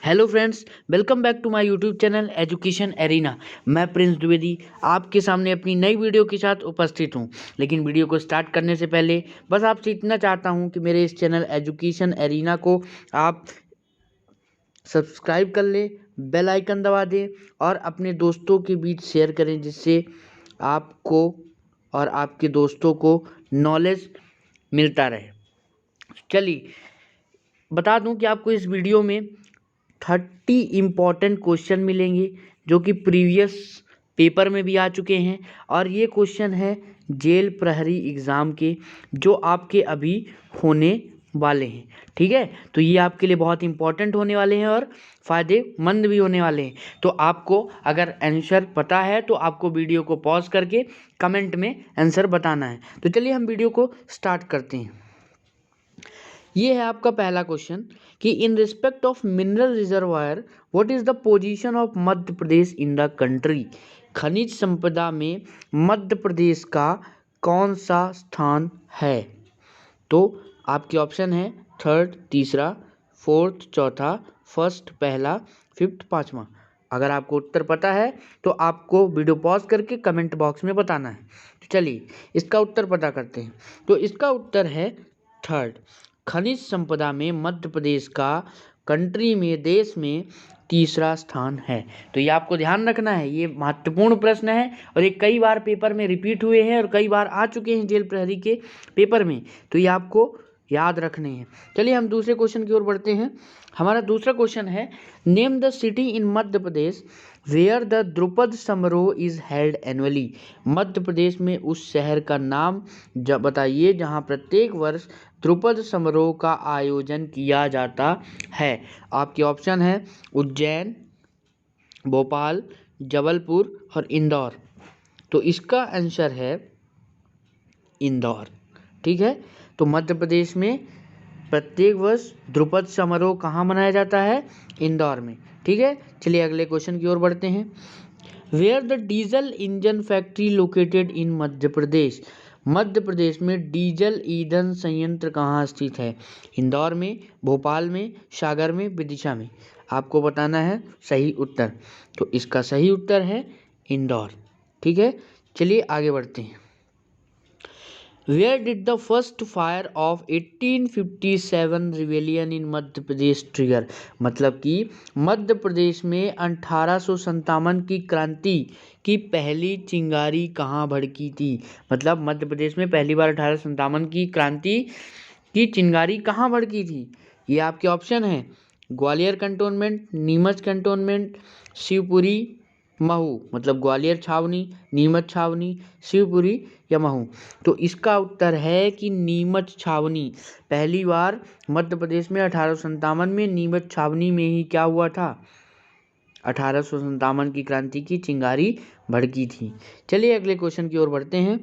Hello friends, welcome back to my YouTube channel Education Arena. मैं प्रिंस द्विवेदी आपके सामने अपनी नई वीडियो के साथ उपस्थित हूं। लेकिन वीडियो को स्टार्ट करने से पहले बस आपसे इतना चाहता हूं कि मेरे इस चैनल एजुकेशन एरिना को आप सब्सक्राइब कर लें, बेल आइकन दबा दें और अपने दोस्तों के बीच शेयर करें, जिससे आपको और आपके दोस्तों को नॉलेज मिलता रहे। चलिए बता दूं कि आपको इस वीडियो में 30 इम्पॉर्टेंट क्वेश्चन मिलेंगे जो कि प्रीवियस पेपर में भी आ चुके हैं। और ये क्वेश्चन है जेल प्रहरी एग्ज़ाम के, जो आपके अभी होने वाले हैं। ठीक है, तो ये आपके लिए बहुत इंपॉर्टेंट होने वाले हैं और फ़ायदेमंद भी होने वाले हैं। तो आपको अगर आंसर पता है तो आपको वीडियो को पॉज करके कमेंट में आंसर बताना है। तो चलिए हम वीडियो को स्टार्ट करते हैं। ये है आपका पहला क्वेश्चन कि in respect of mineral reservoir what is the position of Madhya Pradesh in the country. खनिज संपदा में मध्य प्रदेश का कौन सा स्थान है। तो आपके ऑप्शन है थर्ड, तीसरा, फोर्थ, चौथा, फर्स्ट, पहला, फिफ्थ, पांचवा। अगर आपको उत्तर पता है तो आपको वीडियो पॉज करके कमेंट बॉक्स में बताना है। तो चलिए इसका उत्तर पता करते हैं। तो इसका उत्तर है थर्ड। खनिज संपदा में मध्य प्रदेश का कंट्री में, देश में तीसरा स्थान है। तो ये आपको ध्यान रखना है, ये महत्वपूर्ण प्रश्न है और ये कई बार पेपर में रिपीट हुए हैं और कई बार आ चुके हैं जेल प्रहरी के पेपर में। तो ये आपको याद रखने हैं। चलिए हम दूसरे क्वेश्चन की ओर बढ़ते हैं। हमारा दूसरा क्वेश्चन है name the city in Madhya Pradesh where the Drupad Samaroh is held annually. Madhya Pradesh में उस शहर का नाम बताइए जहां प्रत्येक वर्ष द्रुपद समारोह का आयोजन किया जाता है। आपके ऑप्शन है उज्जैन, भोपाल, जबलपुर और इंदौर। तो इसका आंसर है इंदौर। ठीक है, तो मध्य प्रदेश में प्रत्येक वर्ष द्रुपद समारोह कहाँ मनाया जाता है, इंदौर में। ठीक है, चलिए अगले क्वेश्चन की ओर बढ़ते हैं। Where the diesel engine factory located in Madhya Pradesh. Madhya Pradesh में डीजल ईंधन संयंत्र कहाँ स्थित है। इंदौर में, भोपाल में, सागर में, विदिशा में। आपको बताना है सही उत्तर। तो इसका सही उत्तर है इंदौर। ठीक है, चलिए आगे बढ़ते हैं। Where did the first fire of 1857 rebellion in Madhya Pradesh trigger. मतलब कि मध्य प्रदेश में 1857 की क्रांति की पहली चिंगारी कहाँ भड़की थी। मतलब मध्य प्रदेश में पहली बार 1857 की क्रांति की चिंगारी कहाँ भड़की थी। ये आपके ऑप्शन है ग्वालियर कंटोनमेंट, नीमच कंटोनमेंट, शिवपुरी, महू। मतलब ग्वालियर छावनी, नीमच छावनी, शिवपुरी या महू। तो इसका उत्तर है कि नीमच छावनी। पहली बार मध्य प्रदेश में 1857 में नीमच छावनी में ही क्या हुआ था, 1857 की क्रांति की चिंगारी भड़की थी। चलिए अगले क्वेश्चन की ओर बढ़ते हैं।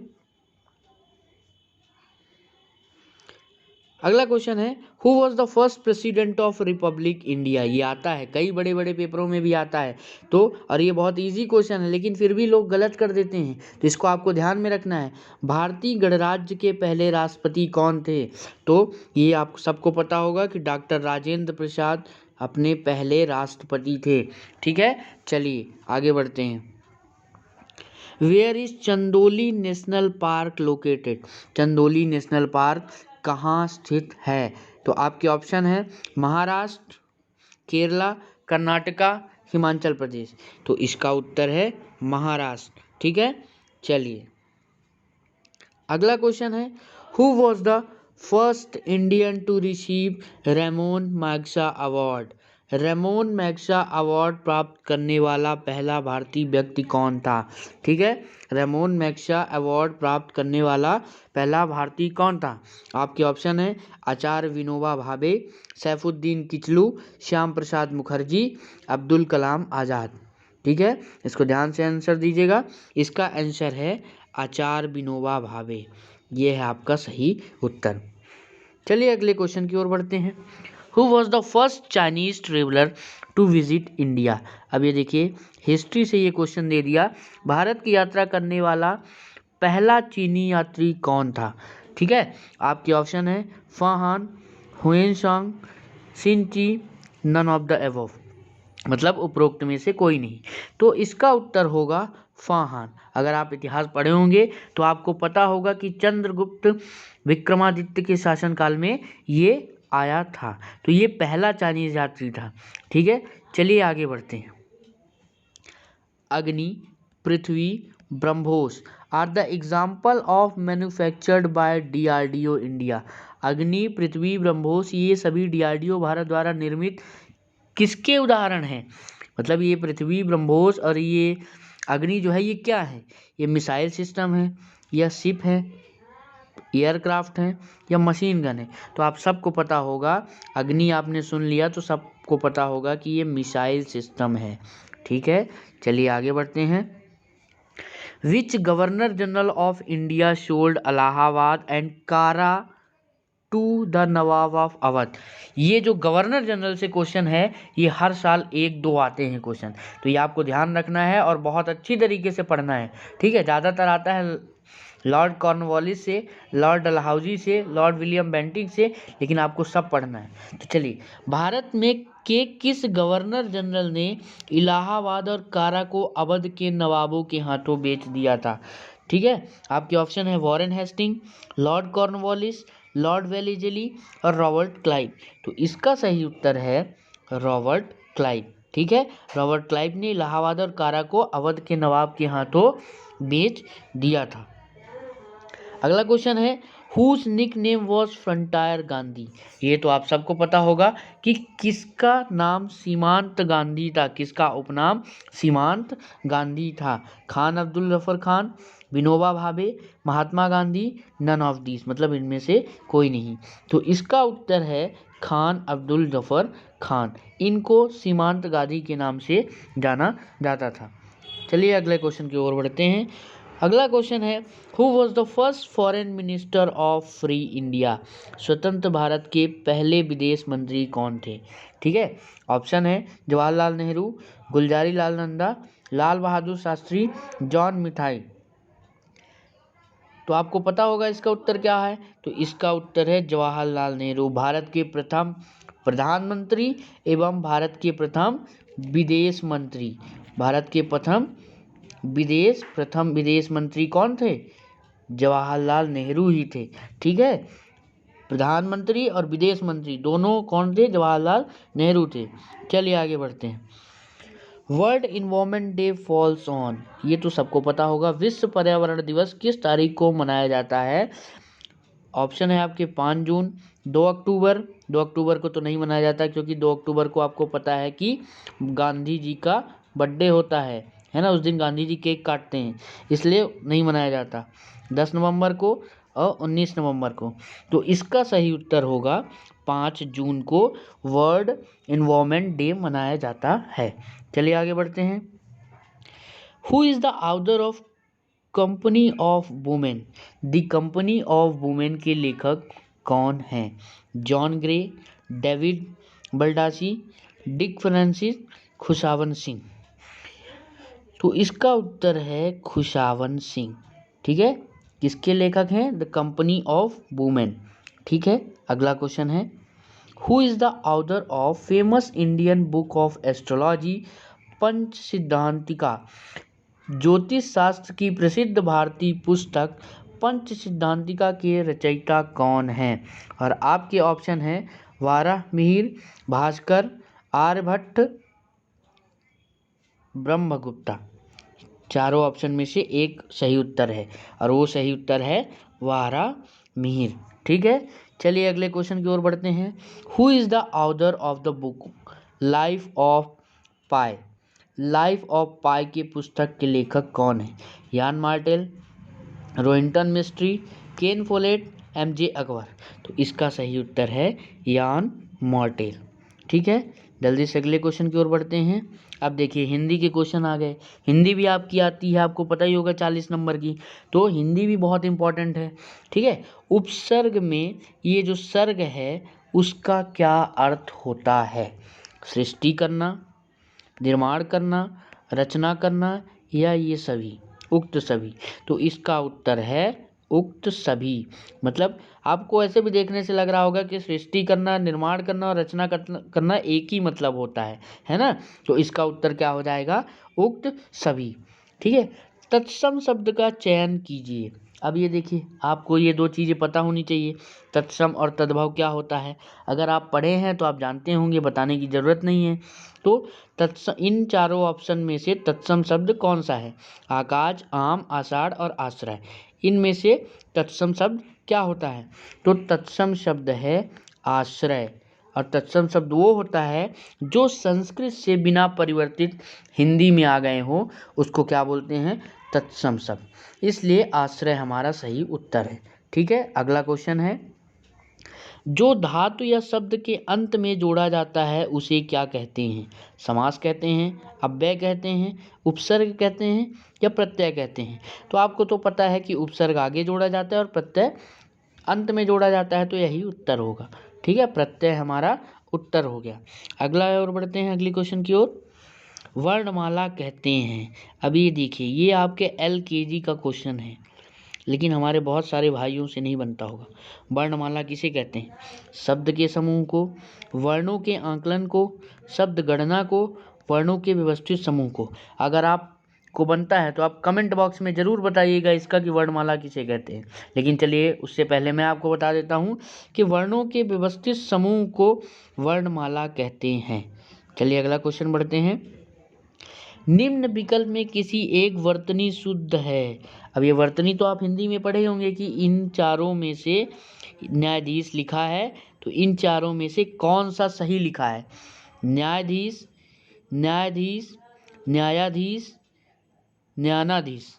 अगला क्वेश्चन है who was the first president of Republic India. ये आता है कई बड़े बड़े पेपरों में भी आता है। तो और ये बहुत इजी क्वेश्चन है, लेकिन फिर भी लोग गलत कर देते हैं, तो इसको आपको ध्यान में रखना है। भारतीय गणराज्य के पहले राष्ट्रपति कौन थे। तो ये आप सबको पता होगा कि डॉक्टर राजेंद्र प्रसाद अपने पहले राष्ट्रपति थे। ठीक है, चलिए आगे बढ़ते हैं। Where is Chandoli National Park located. Chandoli National Park कहाँ स्थित है। तो आपके ऑप्शन है महाराष्ट्र, केरला, कर्नाटका, हिमाचल प्रदेश। तो इसका उत्तर है महाराष्ट्र। ठीक है, चलिए अगला क्वेश्चन है who was the first Indian to receive Ramon Magsaysay award. Ramon Magsaysay award प्राप्त करने वाला पहला भारतीय व्यक्ति कौन था। ठीक है, रेमोन मैग्सा अवार्ड प्राप्त करने वाला पहला भारतीय कौन था। आपके ऑप्शन है आचार्य विनोबा भावे, सैफुद्दीन किचलू, श्याम प्रसाद मुखर्जी, अब्दुल कलाम आज़ाद। ठीक है, इसको ध्यान से आंसर दीजिएगा। इसका आंसर है आचार्य विनोबा भावे। ये है आपका सही उत्तर। चलिए अगले क्वेश्चन की ओर बढ़ते हैं। Who was the first Chinese traveller to visit India. अब ये देखिए हिस्ट्री से ये क्वेश्चन दे दिया, भारत की यात्रा करने वाला पहला चीनी यात्री कौन था। ठीक है, आपके ऑप्शन है फाहान, हुएन सांग, सिंची, नन ऑफ द अबव। मतलब उपरोक्त में से कोई नहीं। तो इसका उत्तर होगा फाहान। अगर आप इतिहास पढ़े होंगे तो आपको पता होगा कि चंद्रगुप्त विक्रमादित्य के शासनकाल में ये आया था। तो ये पहला चाइनीज यात्री था। ठीक है, चलिए आगे बढ़ते हैं। Agni, Prithvi, BrahMos are the example of manufactured by DRDO India. Agni, Prithvi, BrahMos ये सभी DRDO भारत द्वारा निर्मित किसके उदाहरण हैं? मतलब ये पृथ्वी, ब्रह्मोस और ये अग्नि जो है ये क्या है? ये मिसाइल सिस्टम है या शिप है, एयरक्राफ्ट है या मशीन गन है? तो आप सबको पता होगा, अग्नि आपने सुन लिया तो सबको पता होगा कि ये मिसाइल सिस्टम है। ठीक है, चलिए आगे बढ़ते हैं। Which governor general of India sold Allahabad and Kara to the Nawab of Awadh. ये जो गवर्नर जनरल से क्वेश्चन है ये हर साल 1-2 आते हैं क्वेश्चन, तो ये आपको ध्यान रखना है और बहुत अच्छी तरीके से पढ़ना है। ठीक है, ज़्यादातर आता है लॉर्ड कॉर्नवालिस से, लॉर्ड डलहौजी से, लॉर्ड विलियम बेंटिंक से, लेकिन आपको सब पढ़ना है। तो चलिए, भारत में के किस गवर्नर जनरल ने इलाहाबाद और कारा को अवध के नवाबों के हाथों बेच दिया था? ठीक है, आपके ऑप्शन है Warren Hasting, Lord Cornwallis, Lord Wellesley और रॉबर्ट क्लाइव। तो इसका सही उत्तर है रॉबर्ट क्लाइव। ठीक है, रॉबर्ट क्लाइव ने इलाहाबाद और कारा को अवध के नवाब के हाथों बेच दिया था। अगला क्वेश्चन है whose nickname was Frontier Gandhi. ये तो आप सबको पता होगा कि किसका नाम सीमांत गांधी था, किसका उपनाम सीमांत गांधी था? Khan Abdul Zafar Khan, Vinoba Bhave, Mahatma Gandhi, none of this, मतलब इनमें से कोई नहीं। तो इसका उत्तर है खान अब्दुल जफर खान। इनको सीमांत गांधी के नाम से जाना जाता था। चलिए अगले क्वेश्चन की ओर बढ़ते हैं। अगला क्वेश्चन है who was the first foreign minister of free India. स्वतंत्र भारत के पहले विदेश मंत्री कौन थे? ठीक है, ऑप्शन है जवाहरलाल नेहरू, गुलजारी लाल नंदा, लाल बहादुर शास्त्री, जॉन मिठाई। तो आपको पता होगा इसका उत्तर क्या है। तो इसका उत्तर है जवाहरलाल नेहरू, भारत के प्रथम प्रधानमंत्री एवं भारत के प्रथम विदेश मंत्री। भारत के प्रथम विदेश मंत्री कौन थे? जवाहरलाल नेहरू ही थे। ठीक है, प्रधानमंत्री और विदेश मंत्री दोनों कौन थे? जवाहरलाल नेहरू थे। चलिए आगे बढ़ते हैं। World environment day falls on. ये तो सबको पता होगा, विश्व पर्यावरण दिवस किस तारीख को मनाया जाता है? ऑप्शन है आपके 5 जून, 2 अक्टूबर। 2 अक्टूबर को तो नहीं मनाया जाता क्योंकि 2 अक्टूबर को आपको पता है कि गांधी जी का बर्थडे होता है ना, उस दिन गांधी जी केक काटते हैं, इसलिए नहीं मनाया जाता। 10 नवंबर को और 19 नवंबर को। तो इसका सही उत्तर होगा 5 जून को वर्ल्ड इन्वायरमेंट डे मनाया जाता है। चलिए आगे बढ़ते हैं। Who is the author of company of women. The company of women के लेखक कौन हैं? John Grey, David Baldacci, Dick Francis, Khushwant Singh. तो इसका उत्तर है खुशावन सिंह। ठीक है, किसके लेखक हैं? The company of women. ठीक है, अगला क्वेश्चन है who is the author of famous Indian book of astrology Panch Siddhantika. ज्योतिष शास्त्र की प्रसिद्ध भारतीय पुस्तक पंच सिद्धांतिका के रचयिता कौन हैं? और आपके ऑप्शन हैं वाराहमिहिर, भास्कर, आर्यभट्ट, ब्रह्मगुप्ता। चारों ऑप्शन में से एक सही उत्तर है और वो सही उत्तर है वाराहमिहिर। ठीक है, चलिए अगले क्वेश्चन की ओर बढ़ते हैं। Who is the author of the book Life of Pi. Life of Pi की पुस्तक के लेखक कौन है? Yann Martel, Rohinton Mistry, Ken Follett, MJ Akbar. तो इसका सही उत्तर है यान मार्टेल। ठीक है, जल्दी से अगले क्वेश्चन की ओर बढ़ते हैं। अब देखिए हिंदी के क्वेश्चन आ गए। हिंदी भी आपकी आती है, आपको पता ही होगा 40 नंबर की, तो हिंदी भी बहुत इंपॉर्टेंट है। ठीक है, उपसर्ग में ये जो सर्ग है उसका क्या अर्थ होता है? सृष्टि करना, निर्माण करना, रचना करना या ये सभी, उक्त सभी। तो इसका उत्तर है उक्त सभी। मतलब आपको ऐसे भी देखने से लग रहा होगा कि सृष्टि करना, निर्माण करना और रचना करना एक ही मतलब होता है ना। तो इसका उत्तर क्या हो जाएगा, उक्त सभी। ठीक है, तत्सम शब्द का चयन कीजिए। अब ये देखिए, आपको ये दो चीज़ें पता होनी चाहिए, तत्सम और तद्भव क्या होता है। अगर आप पढ़े हैं तो आप जानते होंगे, बताने की ज़रूरत नहीं है। तो इन चारों ऑप्शन में से तत्सम शब्द कौन सा है, आकाश, आम, आषाढ़ और आश्रय। इनमें से तत्सम शब्द क्या होता है, तो तत्सम शब्द है आश्रय। और तत्सम शब्द वो होता है जो संस्कृत से बिना परिवर्तित हिंदी में आ गए हो, उसको क्या बोलते हैं, तत्सम शब्द। इसलिए आश्रय हमारा सही उत्तर है। ठीक है, अगला क्वेश्चन है, जो धातु या शब्द के अंत में जोड़ा जाता है उसे क्या कहते हैं, समास कहते हैं, अव्यय कहते हैं, उपसर्ग कहते हैं या प्रत्यय कहते हैं। तो आपको तो पता है कि उपसर्ग आगे जोड़ा जाता है और प्रत्यय अंत में जोड़ा जाता है, तो यही उत्तर होगा। ठीक है, प्रत्यय हमारा उत्तर हो गया। अगला और बढ़ते हैं अगली क्वेश्चन की ओर। वर्णमाला कहते हैं, अब ये देखिए, ये आपके LKG का क्वेश्चन है, लेकिन हमारे बहुत सारे भाइयों से नहीं बनता होगा। वर्णमाला किसे कहते हैं, शब्द के समूह को, वर्णों के आंकलन को, शब्द गणना को, वर्णों के व्यवस्थित समूह को। अगर आपको बनता है तो आप कमेंट बॉक्स में ज़रूर बताइएगा इसका कि वर्णमाला किसे कहते हैं। लेकिन चलिए, उससे पहले मैं आपको बता देता हूँ कि वर्णों के व्यवस्थित समूह को वर्णमाला कहते हैं। चलिए अगला क्वेश्चन बढ़ते हैं। निम्न विकल्प में किसी एक वर्तनी शुद्ध है। अब ये वर्तनी तो आप हिंदी में पढ़े होंगे कि इन चारों में से न्यायाधीश लिखा है, तो इन चारों में से कौन सा सही लिखा है, न्यायाधीश, न्यायाधीश, न्यायाधीश, न्यायाधीश।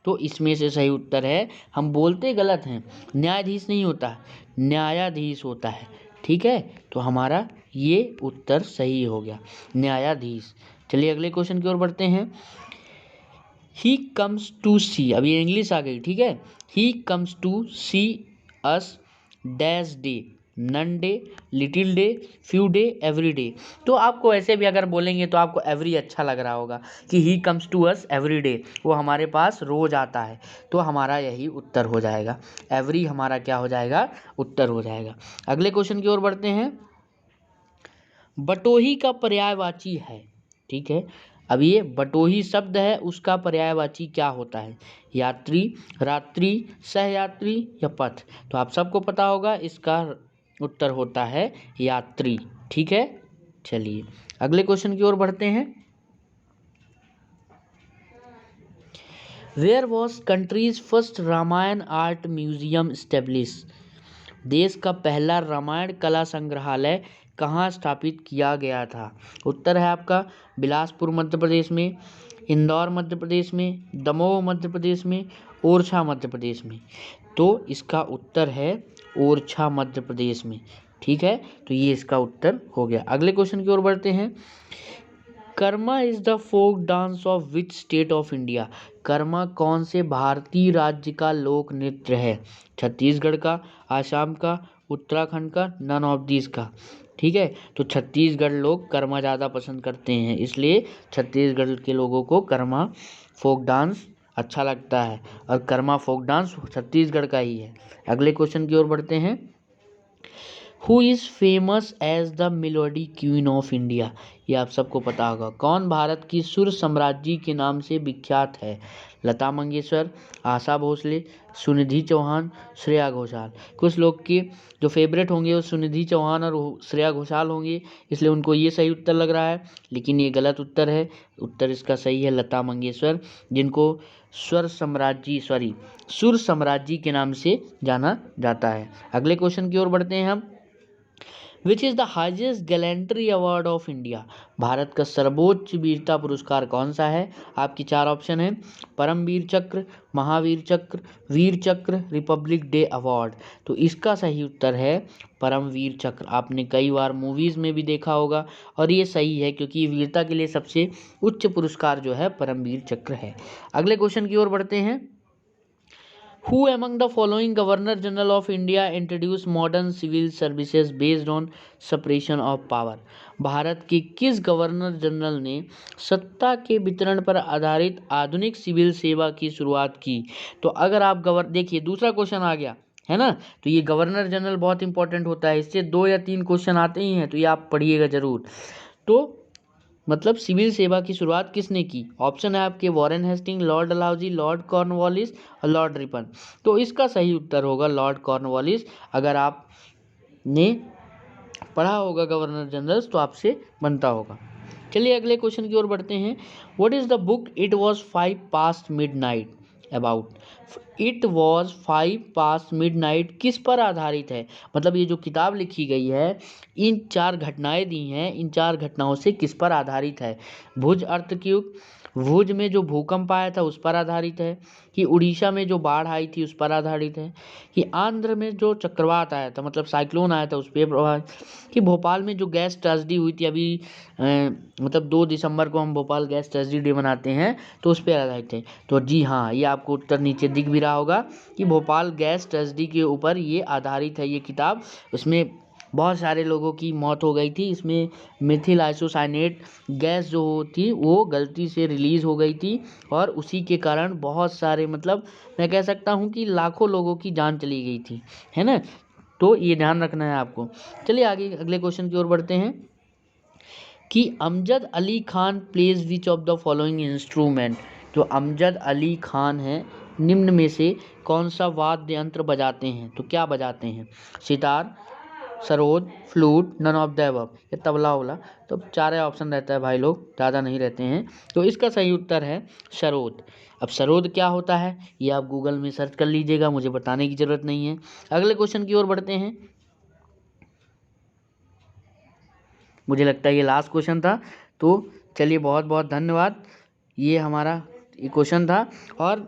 तो इसमें से सही उत्तर है, हम बोलते गलत हैं, न्यायाधीश नहीं होता, न्यायाधीश होता है। ठीक है, तो हमारा ये उत्तर सही हो गया, न्यायाधीश। चलिए अगले क्वेश्चन की ओर बढ़ते हैं। ही कम्स टू सी, अब ये इंग्लिश आ गई। ठीक है, he comes to see us dash day, none day, little day, few day, every day. तो आपको ऐसे भी अगर बोलेंगे तो आपको एवरी अच्छा लग रहा होगा कि he comes to us every day, वो हमारे पास रोज आता है। तो हमारा यही उत्तर हो जाएगा, एवरी हमारा क्या हो जाएगा, उत्तर हो जाएगा। अगले क्वेश्चन की ओर बढ़ते हैं। बटोही का पर्यायवाची है। ठीक है, अब ये बटोही शब्द है, उसका पर्यायवाची क्या होता है, यात्री, रात्रि, सहयात्री या पथ। तो आप सबको पता होगा, इसका उत्तर होता है यात्री। ठीक है, चलिए अगले क्वेश्चन की ओर बढ़ते हैं। Where was countries first Ramayan art museum establish, देश का पहला रामायण कला संग्रहालय कहाँ स्थापित किया गया था। उत्तर है आपका बिलासपुर मध्य प्रदेश में, इंदौर मध्य प्रदेश में, दमोह मध्य प्रदेश में, ओरछा मध्य प्रदेश में। तो इसका उत्तर है ओरछा मध्य प्रदेश में। ठीक है, तो ये इसका उत्तर हो गया। अगले क्वेश्चन की ओर बढ़ते हैं। Karma is the folk dance of which state of India, Karma कौन से भारतीय राज्य का लोक नृत्य है, छत्तीसगढ़ का, आसाम का, उत्तराखंड का, नन ऑफ दिस का। ठीक है, तो छत्तीसगढ़ लोग कर्मा ज़्यादा पसंद करते हैं, इसलिए छत्तीसगढ़ के लोगों को कर्मा फोक डांस अच्छा लगता है, और कर्मा फोक डांस छत्तीसगढ़ का ही है। अगले क्वेश्चन की ओर बढ़ते हैं। Who is famous as the melody queen of India, ये आप सबको पता होगा, कौन भारत की सुर सम्राज्ञी के नाम से विख्यात है, लता मंगेशकर, आशा भोसले, सुनिधि चौहान, श्रेया घोषाल। कुछ लोग के जो फेवरेट होंगे वो सुनिधि चौहान और श्रेया घोषाल होंगे, इसलिए उनको ये सही उत्तर लग रहा है, लेकिन ये गलत उत्तर है। उत्तर इसका सही है लता मंगेशकर, जिनको सुर सम्राज्ञी के नाम से जाना जाता है। अगले क्वेश्चन की ओर बढ़ते हैं हम। Which is the highest gallantry award of India, Bharat का सर्वोच्च वीरता पुरस्कार कौन सा है। आपकी चार ऑप्शन है, परमवीर चक्र, महावीर चक्र, वीर चक्र, रिपब्लिक डे अवार्ड। तो इसका सही उत्तर है परमवीर चक्र। आपने कई बार मूवीज़ में भी देखा होगा, और ये सही है क्योंकि वीरता के लिए सबसे उच्च पुरस्कार जो है परमवीर चक्र है। अगले क्वेश्चन की ओर बढ़ते हैं। Who among the following governor general of India introduce modern civil services based on separation of power. भारत के किस गवर्नर जनरल ने सत्ता के वितरण पर आधारित आधुनिक सिविल सेवा की शुरुआत की? तो अगर आप देखिए दूसरा क्वेश्चन आ गया है ना, तो ये गवर्नर जनरल बहुत इंपॉर्टेंट होता है, इससे 2 या 3 क्वेश्चन आते ही हैं, तो ये आप पढ़िएगा जरूर। तो मतलब सिविल सेवा की शुरुआत किसने की? ऑप्शन है आपके Warren Hasting, Lord Dalhousie, Lord Cornwallis और लॉर्ड रिपन। तो इसका सही उत्तर होगा लॉर्ड कॉर्नवालिस। अगर आपने पढ़ा होगा गवर्नर जनरल्स तो आपसे बनता होगा। चलिए अगले क्वेश्चन की ओर बढ़ते हैं। What is the book it was 5 past midnight about? It was 5 past midnight किस पर आधारित है? मतलब ये जो किताब लिखी गई है, इन 4 घटनाएं दी हैं, इन 4 घटनाओं से किस पर आधारित है? भुज अर्थक्वेक, भुज में जो भूकंप आया था उस पर आधारित है, कि उड़ीसा में जो बाढ़ आई थी उस पर आधारित है, कि आंध्र में जो चक्रवात आया था मतलब साइक्लोन आया था उस पर प्रभावित, कि भोपाल में जो गैस ट्रेजेडी हुई थी अभी मतलब 2 दिसंबर को हम भोपाल गैस ट्रेजेडी डे मनाते हैं, तो उस पर आधारित है। तो जी हाँ, ये आपको उत्तर नीचे दिख भी रहा होगा कि भोपाल गैस ट्रेजेडी के ऊपर ये आधारित है ये किताब। उसमें बहुत सारे लोगों की मौत हो गई थी। इसमें मिथिल आइसोसाइनेट गैस जो थी वो गलती से रिलीज़ हो गई थी और उसी के कारण बहुत सारे मतलब मैं कह सकता हूँ कि लाखों लोगों की जान चली गई थी, है ना। तो ये ध्यान रखना है आपको। चलिए आगे अगले क्वेश्चन की ओर बढ़ते हैं कि Amjad Ali Khan plays which of the following instrument? जो अमजद अली खान है निम्न में से कौन सा वाद्य यंत्र बजाते हैं? तो क्या बजाते हैं? Sitar, sarod, flute, none of the above. ये तबला वबला, तो 4 ऑप्शन रहता है भाई लोग, ज़्यादा नहीं रहते हैं। तो इसका सही उत्तर है सरोद। अब सरोद क्या होता है ये आप गूगल में सर्च कर लीजिएगा, मुझे बताने की ज़रूरत नहीं है। अगले क्वेश्चन की ओर बढ़ते हैं। मुझे लगता है ये लास्ट क्वेश्चन था, तो चलिए बहुत बहुत धन्यवाद। ये हमारा क्वेश्चन था और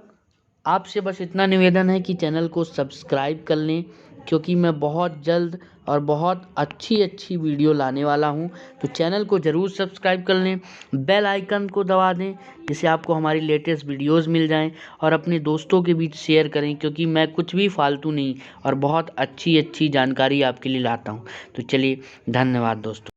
आपसे बस इतना निवेदन है कि चैनल को सब्सक्राइब कर लें, क्योंकि मैं बहुत जल्द और बहुत अच्छी अच्छी वीडियो लाने वाला हूं। तो चैनल को ज़रूर सब्सक्राइब कर लें, बेल आइकन को दबा दें जिससे आपको हमारी लेटेस्ट वीडियोस मिल जाएं, और अपने दोस्तों के बीच शेयर करें, क्योंकि मैं कुछ भी फालतू नहीं और बहुत अच्छी अच्छी जानकारी आपके लिए लाता हूं। तो चलिए धन्यवाद दोस्तों।